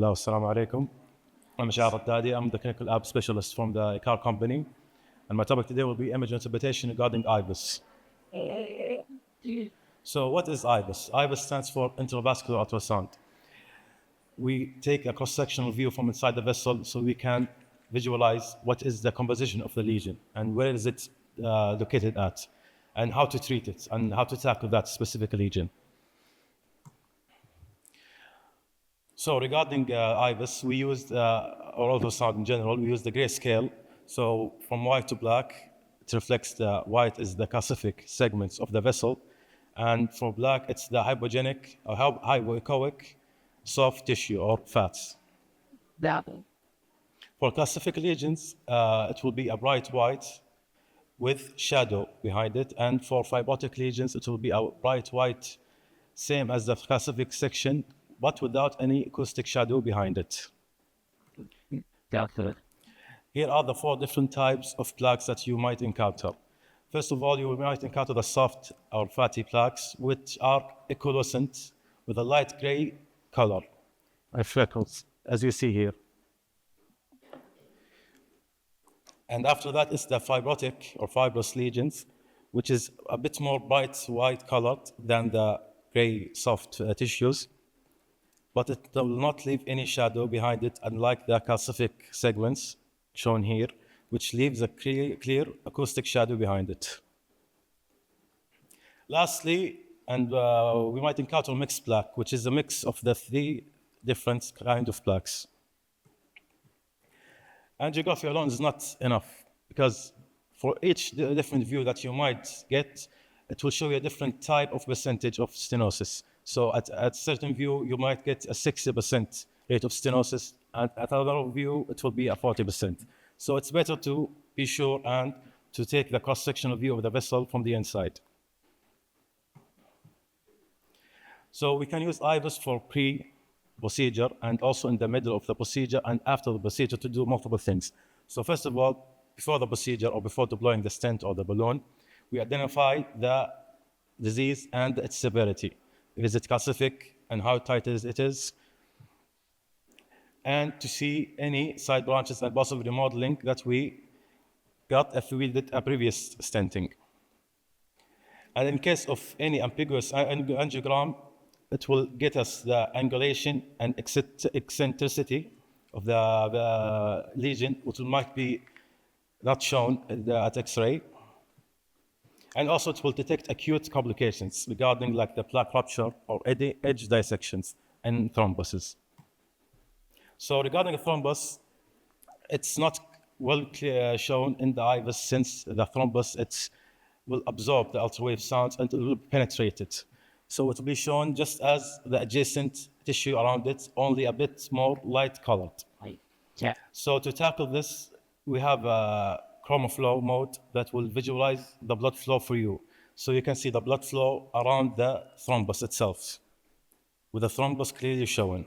Alhamdulillah, assalamu alaikum. I'm Mshaal Alraddadi. I'm the clinical app specialist from the car company. And my topic today will be image interpretation regarding Ivus. So what is Ivus? Ivus stands for intravascular ultrasound. We take a cross-sectional view from inside the vessel so we can visualize what is the composition of the lesion and where is it located at, and how to treat it and how to tackle that specific lesion. So regarding Ivus, we used, or ultrasound in general, we use the gray scale. So from white to black, it reflects the white is the calcific segments of the vessel. And for black, it's the hypogenic or hypoechoic soft tissue or fats. For calcific lesions, it will be a bright white with shadow behind it. And for fibrotic lesions, it will be a bright white, same as the calcific section, but without any acoustic shadow behind it. Here are the 4 different types of plaques that you might encounter. First of all, you might encounter the soft or fatty plaques, which are echolescent with a light gray color, like freckles, as you see here. And after that is the fibrotic or fibrous lesions, which is a bit more bright white colored than the gray soft tissues, but it will not leave any shadow behind it, unlike the calcific segments shown here, which leaves a clear acoustic shadow behind it. Lastly, and we might encounter mixed plaque, which is a mix of the 3 different kinds of plaques. Angiography alone is not enough, because for each different view that you might get, it will show you a different type of percentage of stenosis. So at a certain view, you might get a 60% rate of stenosis, and at another view, it will be a 40%. So it's better to be sure and to take the cross-sectional view of the vessel from the inside. So we can use Ivus for pre-procedure and also in the middle of the procedure and after the procedure to do multiple things. So first of all, before the procedure or before deploying the stent or the balloon, we identify the disease and its severity. Is it calcific and how tight it is? And to see any side branches and possible remodeling that we got if we did a previous stenting. And in case of any ambiguous angiogram, it will get us the angulation and eccentricity of the lesion, which might be not shown at X-ray. And also it will detect acute complications regarding like the plaque rupture or edge dissections and thrombosis. So regarding a thrombus, it's not well shown in the Ivus since the thrombus will absorb the ultrawave sounds and it will penetrate it. So it will be shown just as the adjacent tissue around it, only a bit more light colored. Yeah. So to tackle this, we have a chromoflow mode that will visualize the blood flow for you. So you can see the blood flow around the thrombus itself, with the thrombus clearly showing.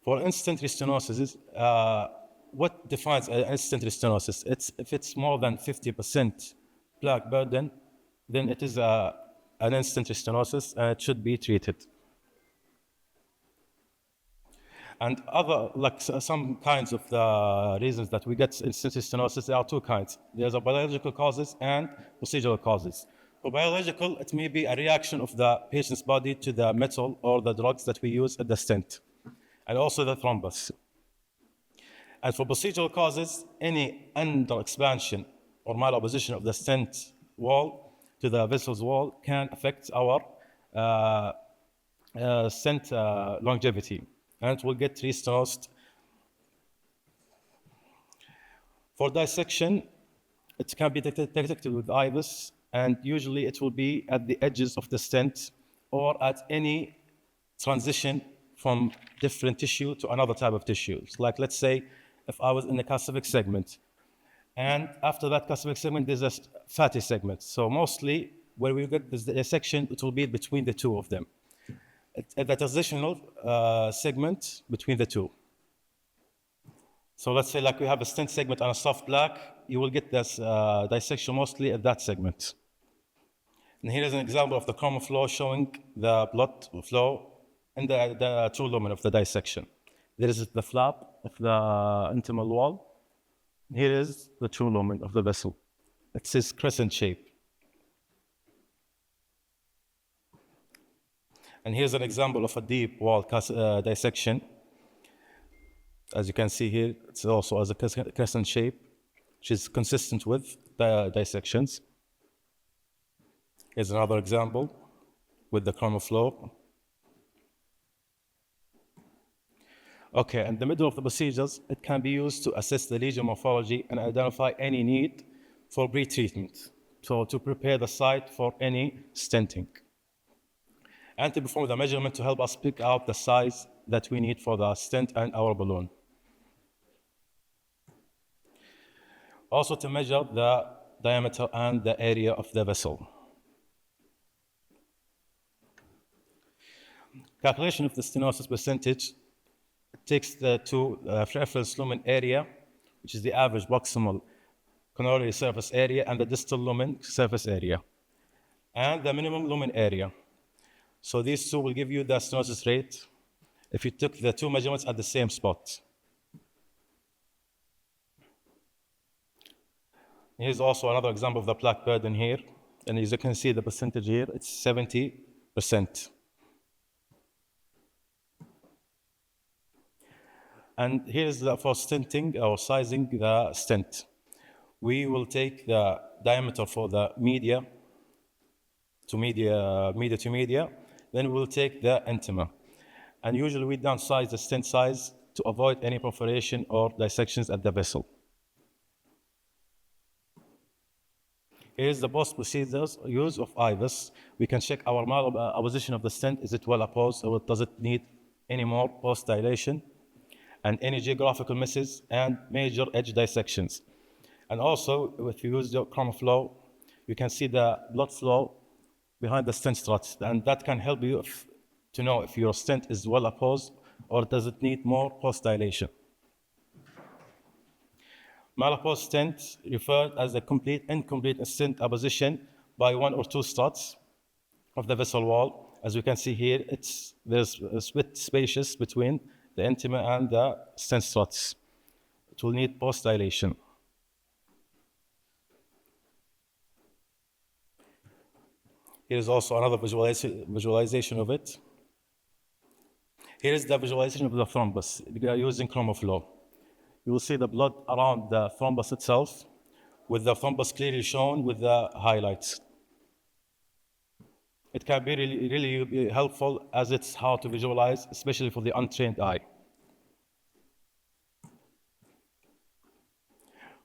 For instant restenosis, what defines an instant restenosis? If it's more than 50% plaque burden, then it is an instant restenosis and it should be treated. And other, like some kinds of the reasons that we get instant restenosis, there are 2 kinds. There's a biological causes and procedural causes. For biological, it may be a reaction of the patient's body to the metal or the drugs that we use at the stent, and also the thrombus. And for procedural causes, any under expansion or malopposition of the stent wall to the vessel's wall can affect our stent longevity, and it will get restenosed. For dissection, it can be detected with Ivus, and usually it will be at the edges of the stent or at any transition from different tissue to another type of tissues. Like let's say if I was in the calcific segment, and after that calcific segment, there's a fatty segment. So mostly where we get this dissection, it will be between the 2 of them. At the transitional segment between the 2. So let's say like we have a stent segment and a soft plaque, you will get this dissection mostly at that segment. And here is an example of the common flow showing the blood flow in the true lumen of the dissection. There is the flap of the intimal wall. Here is the true lumen of the vessel. It's this crescent shape. And here's an example of a deep wall dissection. As you can see here, it's also as a crescent shape, which is consistent with the dissections. Here's another example with the chroma flow. Okay, in the middle of the procedures, it can be used to assess the lesion morphology and identify any need for pre-treatment. So to prepare the site for any stenting. And to perform the measurement to help us pick out the size that we need for the stent and our balloon. Also to measure the diameter and the area of the vessel. Calculation of the stenosis percentage takes the two reference lumen area, which is the average proximal coronary surface area, and the distal lumen surface area, and the minimum lumen area. So these two will give you the stenosis rate if you took the two measurements at the same spot. Here's also another example of the plaque burden here. And as you can see, the percentage here, it's 70%. And here's for stenting or sizing the stent. We will take the diameter for the media to media, then we'll take the intima. And usually we downsize the stent size to avoid any perforation or dissections at the vessel. Here's the post-procedures use of Ivus. We can check our position of the stent. Is it well opposed, or does it need any more post-dilation? And any geographical misses and major edge dissections. And also, if you use the chroma flow, you can see the blood flow behind the stent struts, and that can help you to know if your stent is well opposed or does it need more post-dilation. Malopose stent referred as a incomplete stent apposition by one or two struts of the vessel wall. As you can see here, there's a bit spacious between the intima and the stent struts. It will need post-dilation. Here is also another visualization of it. Here is the visualization of the thrombus. We are using chroma flow. You will see the blood around the thrombus itself, with the thrombus clearly shown with the highlights. It can be really helpful as it's hard to visualize, especially for the untrained eye.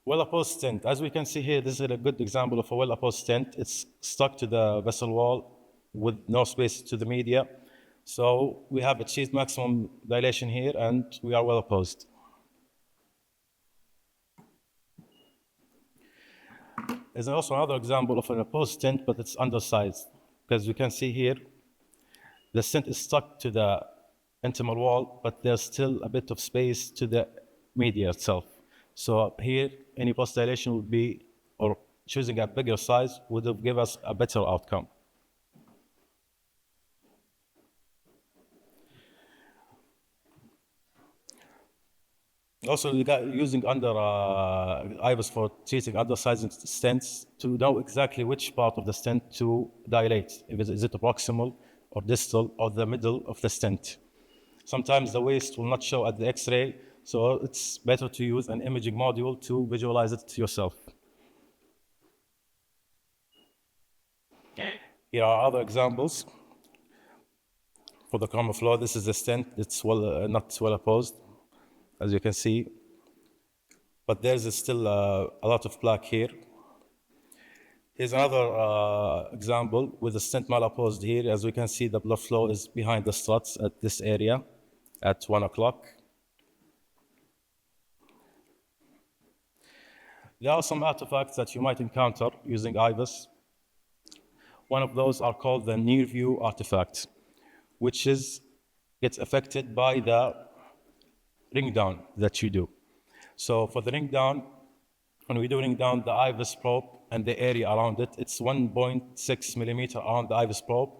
Well-opposed stent. As we can see here, this is a good example of a well-opposed stent. It's stuck to the vessel wall with no space to the media. So we have achieved maximum dilation here, and we are well-opposed. There's also another example of an opposed stent, but it's undersized. Because you can see here, the stent is stuck to the intimal wall, but there's still a bit of space to the media itself. So here, any post-dilation would be, or choosing a bigger size would give us a better outcome. Also, using Ivus for treating undersizing stents to know exactly which part of the stent to dilate. Is it proximal or distal or the middle of the stent? Sometimes the waist will not show at the X-ray, so it's better to use an imaging module to visualize it yourself. Here are other examples. For the chroma flow, this is the stent. It's not well opposed, as you can see. But there's still a lot of plaque here. Here's another example with the stent malopposed here. As we can see, the blood flow is behind the struts at this area at 1 o'clock. There are some artifacts that you might encounter using Ivus. One of those are called the near view artifact, which gets affected by the ring down that you do. So for the ring down, when we're doing down the Ivus probe and the area around it, it's 1.6 millimeter around the Ivus probe.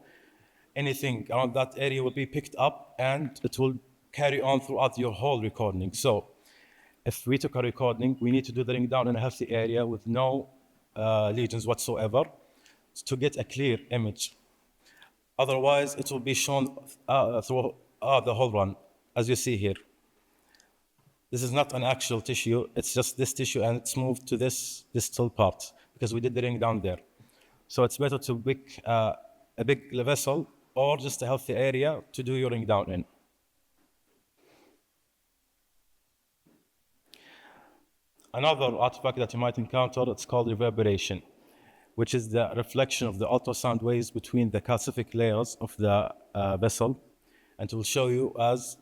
Anything around that area will be picked up and it will carry on throughout your whole recording. So if we took a recording, we need to do the ring down in a healthy area with no lesions whatsoever to get a clear image. Otherwise, it will be shown through the whole run, as you see here. This is not an actual tissue, it's just this tissue and it's moved to this distal part because we did the ring down there. So it's better to pick a big vessel or just a healthy area to do your ring down in. Another artifact that you might encounter, it's called reverberation, which is the reflection of the ultrasound waves between the calcific layers of the vessel, and it will show you as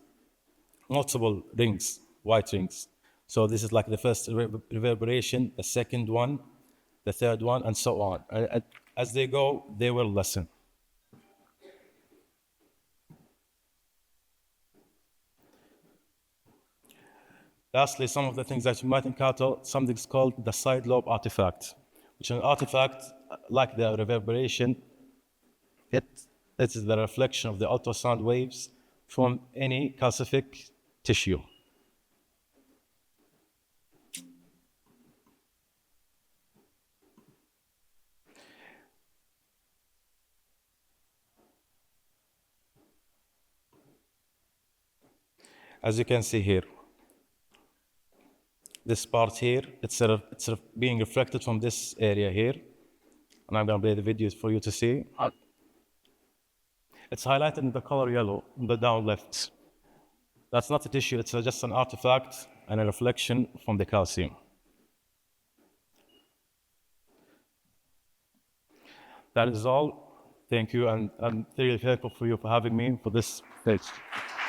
multiple rings, white rings. So this is like the first reverberation, the second one, the third one, and so on. As they go, they will lessen. Lastly, some of the things that you might encounter, something's called the side lobe artifact, which is an artifact like the reverberation. It is the reflection of the ultrasound waves from any calcific tissue. As you can see here, this part here, it's being reflected from this area here. And I'm going to play the video for you to see. It's highlighted in the color yellow on the down left. That's not a tissue, it's just an artifact and a reflection from the calcium. That is all. Thank you, and I'm really thankful for you for having me for this stage.